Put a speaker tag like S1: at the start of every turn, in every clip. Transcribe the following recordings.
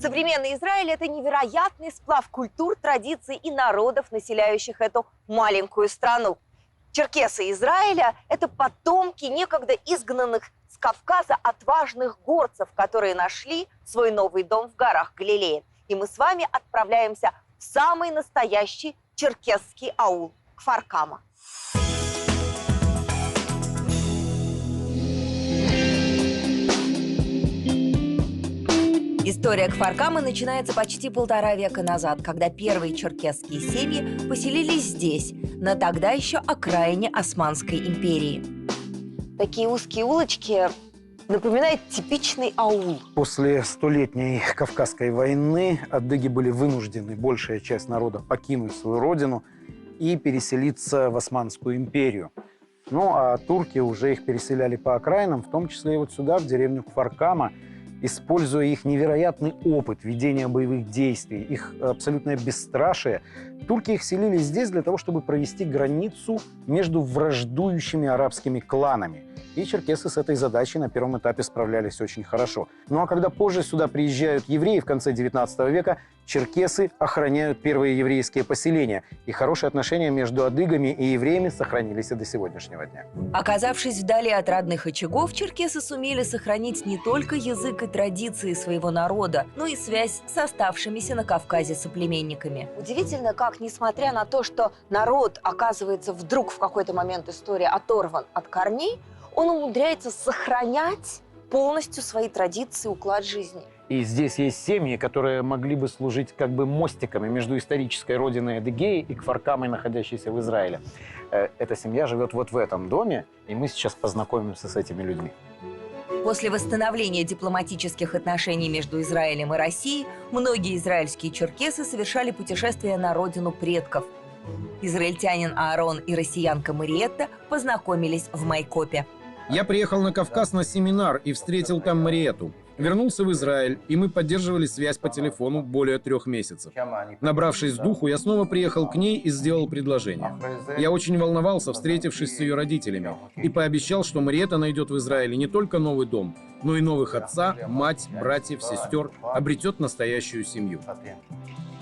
S1: Современный Израиль – это невероятный сплав культур, традиций и народов, населяющих эту маленькую страну. Черкесы Израиля – это потомки некогда изгнанных с Кавказа отважных горцев, которые нашли свой новый дом в горах Галилея. И мы с вами отправляемся в самый настоящий черкесский аул – Кфар-Кама. История Кфар-Камы начинается почти 1,5 века назад, когда первые черкесские семьи поселились здесь, на тогда еще окраине Османской империи. Такие узкие улочки напоминают типичный аул.
S2: После столетней Кавказской войны адыги были вынуждены, большая часть народа, покинуть свою родину и переселиться в Османскую империю. Ну а турки уже их переселяли по окраинам, в том числе и вот сюда, в деревню Кфар-Кама, используя их невероятный опыт ведения боевых действий, их абсолютное бесстрашие. Турки их селили здесь для того, чтобы провести границу между враждующими арабскими кланами. И черкесы с этой задачей на первом этапе справлялись очень хорошо. Ну а когда позже сюда приезжают евреи в конце 19 века, черкесы охраняют первые еврейские поселения. И хорошие отношения между адыгами и евреями сохранились и до сегодняшнего дня.
S1: Оказавшись вдали от родных очагов, черкесы сумели сохранить не только язык и традиции своего народа, но и связь с оставшимися на Кавказе соплеменниками. Удивительно, как, несмотря на то, что народ оказывается вдруг в какой-то момент истории оторван от корней, он умудряется сохранять полностью свои традиции, уклад жизни.
S2: И здесь есть семьи, которые могли бы служить как бы мостиками между исторической родиной Адыгеи и Кфар-Камой, находящейся в Израиле. Эта семья живет вот в этом доме, и мы сейчас познакомимся с этими людьми.
S1: После восстановления дипломатических отношений между Израилем и Россией многие израильские черкесы совершали путешествия на родину предков. Израильтянин Аарон и россиянка Мариетта познакомились в Майкопе.
S3: Я приехал на Кавказ на семинар и встретил там Мариетту. Вернулся в Израиль, и мы поддерживали связь по телефону более 3 месяцев. Набравшись духу, я снова приехал к ней и сделал предложение. Я очень волновался, встретившись с ее родителями, и пообещал, что Мариетта найдет в Израиле не только новый дом, но и новых отца, мать, братьев, сестер, обретет настоящую семью.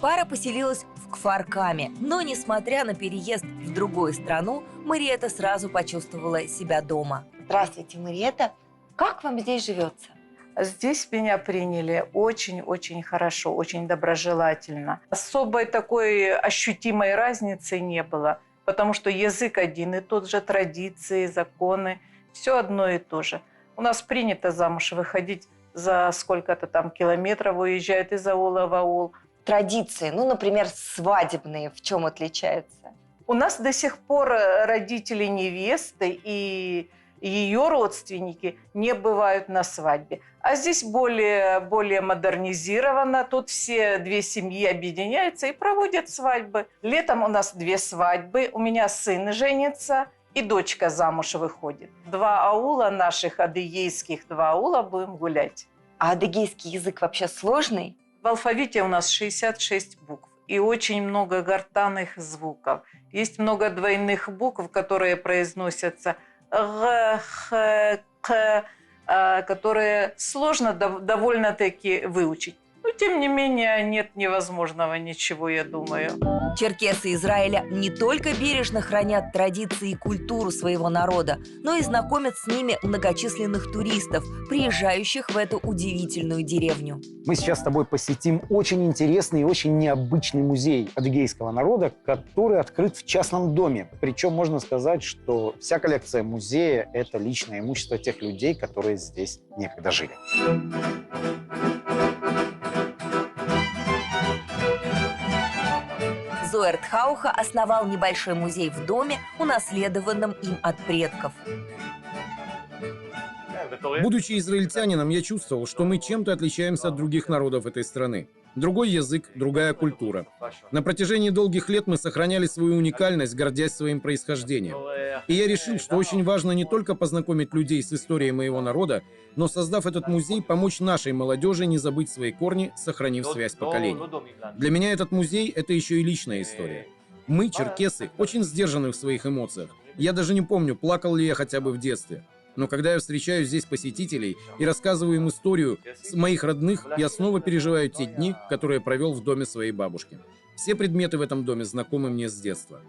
S1: Пара поселилась в Кфар-Каме, но, несмотря на переезд в другую страну, Мариетта сразу почувствовала себя дома. Здравствуйте, Мариетта. Как вам здесь живется?
S4: Здесь меня приняли очень-очень хорошо, очень доброжелательно. Особой такой ощутимой разницы не было, потому что язык один и тот же, традиции, законы, все одно и то же. У нас принято замуж выходить за сколько-то там километров, уезжают из аула в аул.
S1: Традиции, ну, например, свадебные, в чем отличаются?
S4: У нас до сих пор родители невесты и ее родственники не бывают на свадьбе. А здесь более модернизировано. Тут все 2 семьи объединяются и проводят свадьбы. Летом у нас 2 свадьбы. У меня сын женится и дочка замуж выходит. 2 аула наших адыгейских, 2 аула будем гулять.
S1: А адыгейский язык вообще сложный?
S4: В алфавите у нас 66 букв и очень много гортанных звуков. Есть много двойных букв, которые произносятся г, х, к, которые сложно довольно-таки выучить. Но, тем не менее, нет невозможного ничего, я думаю.
S1: Черкесы Израиля не только бережно хранят традиции и культуру своего народа, но и знакомят с ними многочисленных туристов, приезжающих в эту удивительную деревню.
S2: Мы сейчас с тобой посетим очень интересный и очень необычный музей адыгейского народа, который открыт в частном доме. Причем можно сказать, что вся коллекция музея – это личное имущество тех людей, которые здесь некогда жили.
S1: Зоэр Тхауха основал небольшой музей в доме, унаследованном им от предков.
S3: Будучи израильтянином, я чувствовал, что мы чем-то отличаемся от других народов этой страны. Другой язык, другая культура. На протяжении долгих лет мы сохраняли свою уникальность, гордясь своим происхождением. И я решил, что очень важно не только познакомить людей с историей моего народа, но, создав этот музей, помочь нашей молодежи не забыть свои корни, сохранив связь поколений. Для меня этот музей – это еще и личная история. Мы, черкесы, очень сдержаны в своих эмоциях. Я даже не помню, плакал ли я хотя бы в детстве. Но когда я встречаю здесь посетителей и рассказываю им историю моих родных, я снова переживаю те дни, которые я провел в доме своей бабушки. Все предметы в этом доме знакомы мне с детства.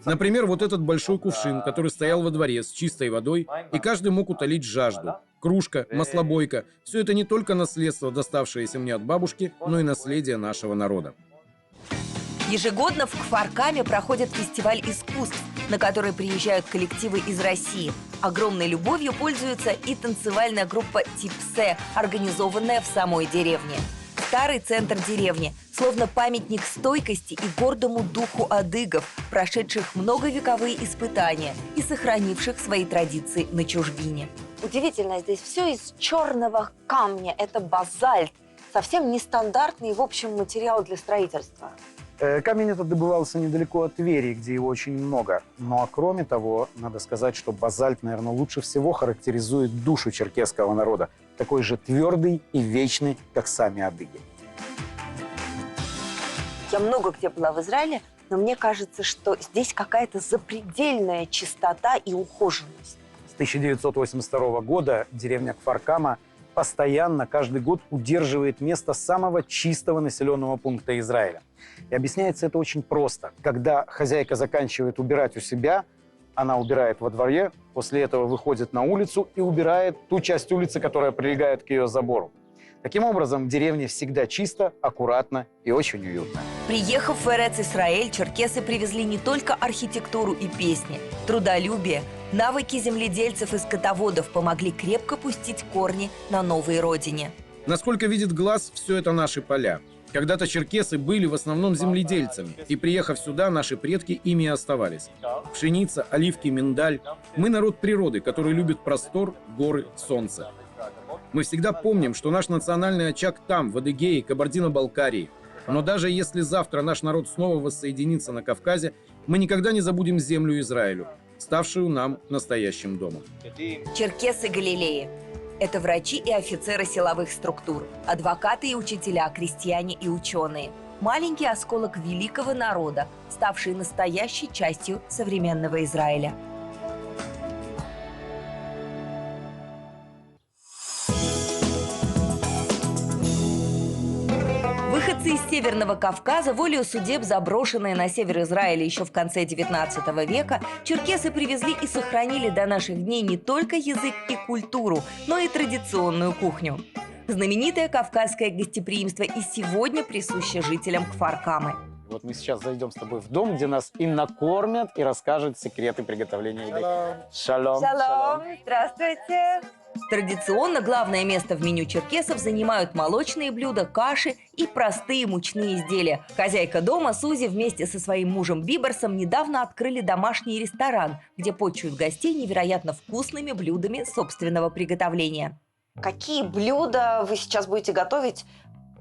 S3: Например, вот этот большой кувшин, который стоял во дворе с чистой водой, и каждый мог утолить жажду. Кружка, маслобойка – все это не только наследство, доставшееся мне от бабушки, но и наследие нашего народа.
S1: Ежегодно в Кфар-Каме проходит фестиваль искусств, на который приезжают коллективы из России. Огромной любовью пользуется и танцевальная группа «Типсе», организованная в самой деревне. Старый центр деревни, словно памятник стойкости и гордому духу адыгов, прошедших многовековые испытания и сохранивших свои традиции на чужбине. Удивительно, здесь все из черного камня, это базальт, совсем нестандартный, в общем, материал для строительства.
S2: Камень этот добывался недалеко от Твери, где его очень много. Ну а кроме того, надо сказать, что базальт, наверное, лучше всего характеризует душу черкесского народа. Такой же твердый и вечный, как сами адыги.
S1: Я много где была в Израиле, но мне кажется, что здесь какая-то запредельная чистота и ухоженность.
S2: С 1982 года деревня Кфар-Кама постоянно, каждый год удерживает место самого чистого населенного пункта Израиля. И объясняется это очень просто. Когда хозяйка заканчивает убирать у себя, она убирает во дворе, после этого выходит на улицу и убирает ту часть улицы, которая прилегает к ее забору. Таким образом, в деревне всегда чисто, аккуратно и очень уютно.
S1: Приехав в Эрец-Исраэль, черкесы привезли не только архитектуру и песни, трудолюбие, навыки земледельцев и скотоводов помогли крепко пустить корни на новой родине.
S3: Насколько видит глаз, все это наши поля. Когда-то черкесы были в основном земледельцами, и, приехав сюда, наши предки ими и оставались. Пшеница, оливки, миндаль. Мы народ природы, который любит простор, горы, солнце. Мы всегда помним, что наш национальный очаг там, в Адыгее, Кабардино-Балкарии. Но даже если завтра наш народ снова воссоединится на Кавказе, мы никогда не забудем землю Израилю, ставшую нам настоящим домом.
S1: Черкесы Галилеи – это врачи и офицеры силовых структур, адвокаты и учителя, крестьяне и ученые. Маленький осколок великого народа, ставший настоящей частью современного Израиля. Выходцы из Северного Кавказа, волею судеб, заброшенные на север Израиля еще в конце XIX века, черкесы привезли и сохранили до наших дней не только язык и культуру, но и традиционную кухню. Знаменитое кавказское гостеприимство и сегодня присуще жителям Кфар-Камы.
S2: Вот мы сейчас зайдем с тобой в дом, где нас и накормят, и расскажут секреты приготовления еды. Шалом.
S1: Шалом, здравствуйте. Традиционно главное место в меню черкесов занимают молочные блюда, каши и простые мучные изделия. Хозяйка дома Сузи вместе со своим мужем Биберсом недавно открыли домашний ресторан, где почуют гостей невероятно вкусными блюдами собственного приготовления. Какие блюда вы сейчас будете готовить,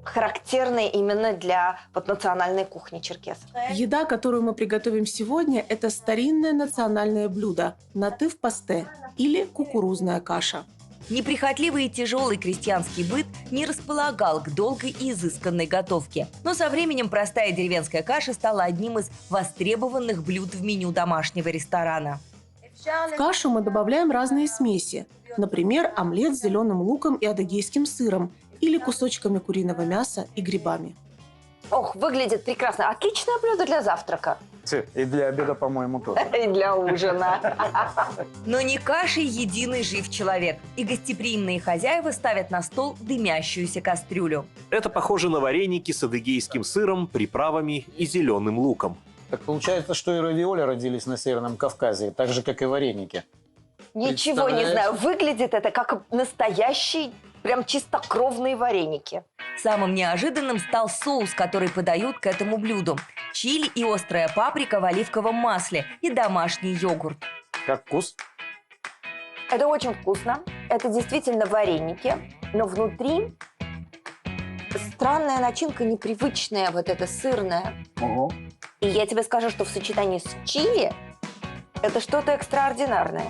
S1: характерные именно для национальной кухни черкесов?
S5: Еда, которую мы приготовим сегодня, это старинное национальное блюдо – натыв пасте или кукурузная каша.
S1: Неприхотливый и тяжелый крестьянский быт не располагал к долгой и изысканной готовке. Но со временем простая деревенская каша стала одним из востребованных блюд в меню домашнего ресторана.
S5: В кашу мы добавляем разные смеси. Например, омлет с зеленым луком и адыгейским сыром или кусочками куриного мяса и грибами.
S1: Ох, выглядит прекрасно. Отличное блюдо для завтрака.
S2: И для обеда, по-моему, тоже.
S1: И для ужина. Но не кашей единый жив человек. И гостеприимные хозяева ставят на стол дымящуюся кастрюлю.
S6: Это похоже на вареники с адыгейским сыром, приправами и зеленым луком.
S2: Так получается, что и равиоли родились на Северном Кавказе, так же, как и вареники.
S1: Ничего не знаю. Выглядит это как настоящий, прям чистокровные вареники. Самым неожиданным стал соус, который подают к этому блюду. Чили и острая паприка в оливковом масле и домашний йогурт.
S2: Как вкус?
S1: Это очень вкусно. Это действительно вареники, но внутри странная начинка, непривычная, вот эта сырная.
S2: Ого.
S1: И я тебе скажу, что в сочетании с чили это что-то экстраординарное.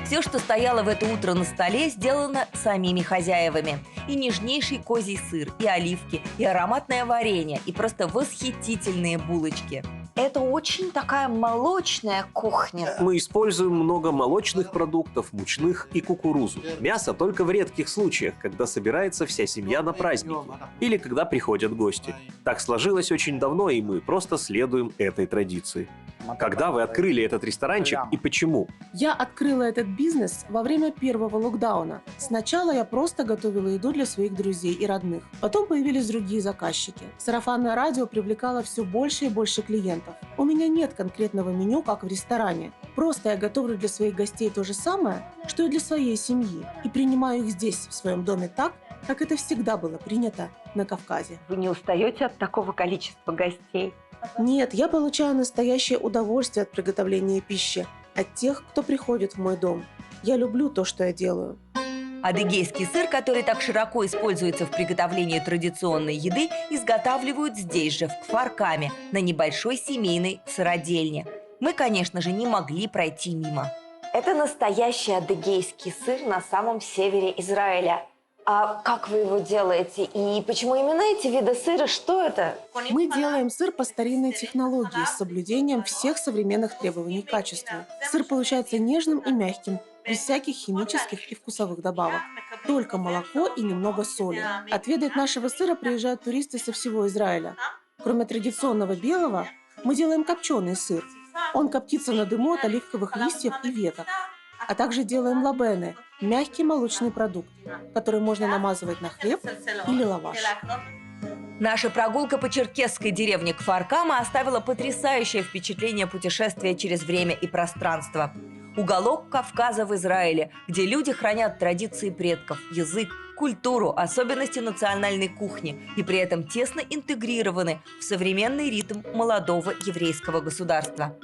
S1: Все, что стояло в это утро на столе, сделано самими хозяевами. И нежнейший козий сыр, и оливки, и ароматное варенье, и просто восхитительные булочки. Это очень такая молочная кухня.
S6: Мы используем много молочных продуктов, мучных и кукурузу. Мясо только в редких случаях, когда собирается вся семья на праздники или когда приходят гости. Так сложилось очень давно, и мы просто следуем этой традиции. Когда вы открыли этот ресторанчик и почему?
S5: Я открыла этот бизнес во время первого локдауна. Сначала я просто готовила еду для своих друзей и родных. Потом появились другие заказчики. Сарафанное радио привлекало все больше и больше клиентов. У меня нет конкретного меню, как в ресторане. Просто я готовлю для своих гостей то же самое, что и для своей семьи. И принимаю их здесь, в своем доме, так, как это всегда было принято на Кавказе.
S1: Вы не устаете от такого количества гостей?
S5: Нет, я получаю настоящее удовольствие от приготовления пищи, от тех, кто приходит в мой дом. Я люблю то, что я делаю.
S7: Адыгейский сыр, который так широко используется в приготовлении традиционной еды, изготавливают здесь же, в Кфар-Каме, на небольшой семейной сыродельне. Мы, конечно же, не могли пройти мимо.
S1: Это настоящий адыгейский сыр на самом севере Израиля. А как вы его делаете? И почему именно эти виды сыра? Что это?
S5: Мы делаем сыр по старинной технологии с соблюдением всех современных требований к качеству. Сыр получается нежным и мягким, без всяких химических и вкусовых добавок. Только молоко и немного соли. Отведать нашего сыра приезжают туристы со всего Израиля. Кроме традиционного белого, мы делаем копченый сыр. Он коптится на дыму от оливковых листьев и веток. А также делаем лабены – мягкий молочный продукт, который можно намазывать на хлеб или лаваш.
S7: Наша прогулка по черкесской деревне Кфар-Кама оставила потрясающее впечатление путешествия через время и пространство. Уголок Кавказа в Израиле, где люди хранят традиции предков, язык, культуру, особенности национальной кухни и при этом тесно интегрированы в современный ритм молодого еврейского государства.